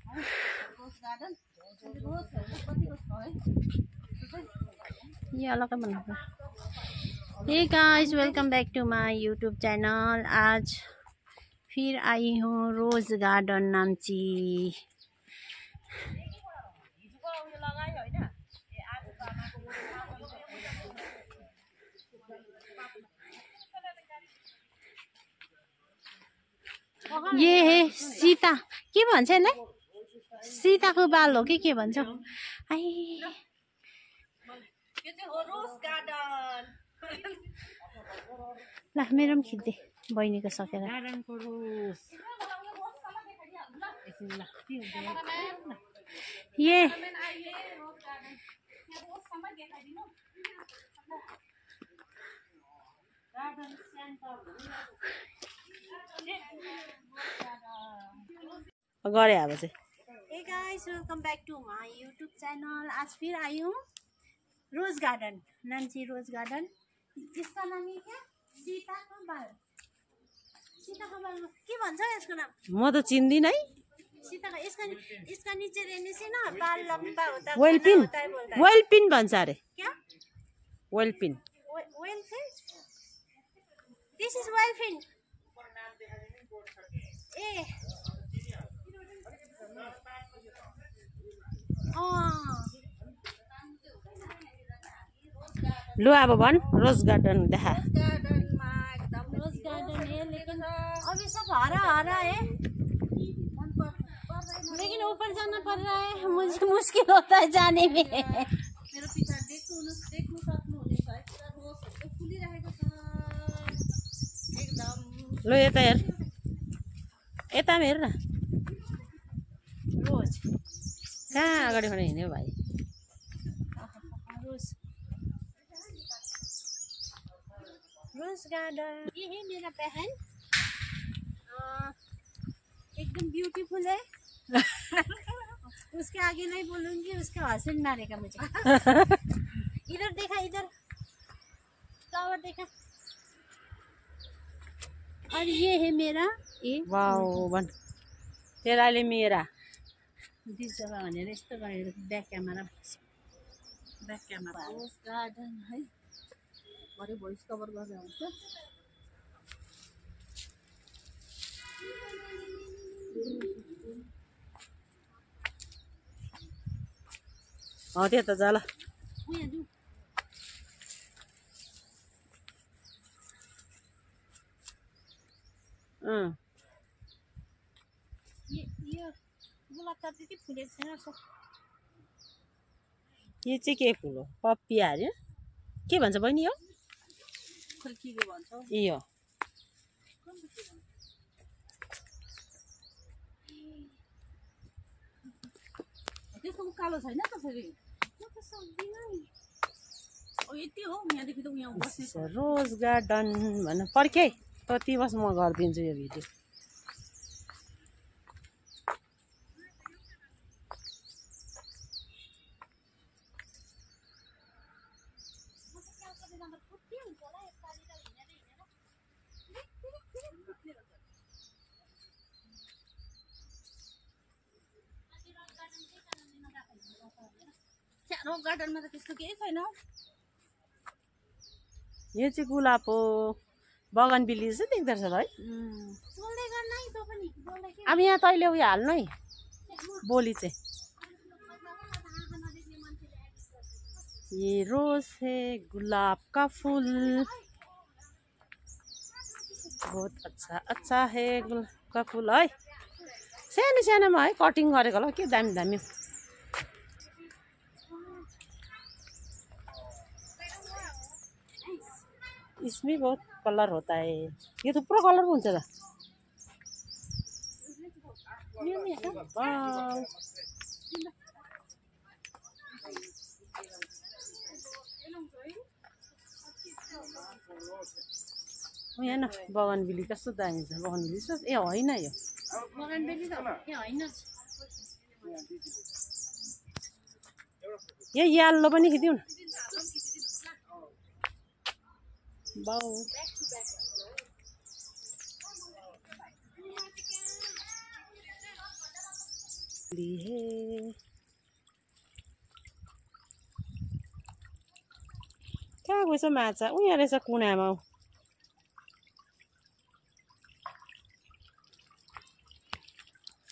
ये अलग है बना। Hey guys, welcome back to my YouTube channel. आज फिर आई हूँ रोज गार्डन नाम्ची। ये है सीता, के भन्छ यसलाई? सीताको बाल हो कि के भन्छ? आई ल मेरो पनि खिच्दे बहिनीको सकेर। ये गरे अब चाहिँ। Hey guys, welcome back to my YouTube channel. आज फिर आई हूँ rose garden, Namchi rose garden. इसका नाम क्या? सीताको बाल। सीताको बाल के भन्छ यसको नाम? म त चिन्दिन है। सीताको इसका नीचे रहने से ना बाल लंबा होता है। वेलपिन, वेलपिन भन्छ अरे। क्या? वेलपिन। वेलपिन? This is वेलपिन। ए लो अब भन, रोज गार्डन देखा। रोज गार्डन है लेकिन अभी सब हरा हरा है, लेकिन ऊपर जाना पड़ रहा है, मुझे मुश्किल होता है जाने में। मेरो पिता देख्नु सक्नुहुनेछ है, रोजहरुको फुलिरहेको छ एकदम। लो यता हेर, यता हेर न। रोज कहाँ अगाडि खडा हिँड्यो भाइ? रोज रोज गार्डन। ये है मेरा बहन, एकदम ब्यूटीफुल है। उसके आगे नहीं बोलूंगी, उसका हस्बैंड मारेगा मुझे। इधर देखा, इधर फ्लावर देखा। और ये है मेरा वाओ बन तेराले मेरा दिस जग्गा भनेर यस्तो गरेर ब्याक क्यामेरा रोज गार्डन है। भरे भोइस कभर गरेर हुन्छ। त्यता जा ल। यो चाहिँ के फुल हो? पपिया अरे के भन्छ बहिनी? यो यो त्यसको कालो छैन त फेरि? रोज गार्डन भन पर्खे कति बस म गरिदिन्छु यो भिडियो। रोज गार्डनमा त त्यस्तो केही छैन। यो चाहिँ गुलाब हो, बगानबेली जस्तो देख्दो रहेछ है। अब यहाँ तैँले उयो हाल्नु है, बोली चाहिँ। ये रोज है, गुलाब का फूल बहुत अच्छा है। गुलाब का फूल है, सानो सानोमा है, कटिङ गरेको होला के दामी दामी। इसमें बहुत कलर होता है, ये थुप्रो कलर हुन्छ त। यहाँ न बगानबेली कस्तो दामी छ। बगानबेली ए होइन, यो बगानबेली त ए होइन, यो येल्लो पनि खिच्यौ न। बाउ कहाँ गएछ माछा? उयो रहेछ कुनामा।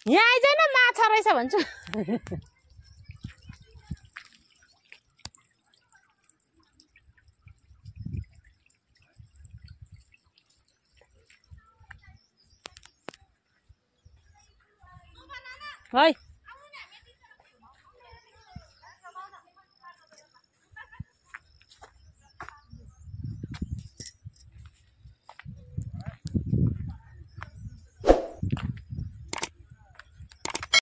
यहाँ आइज न, माछा रहेछ भन्छु। है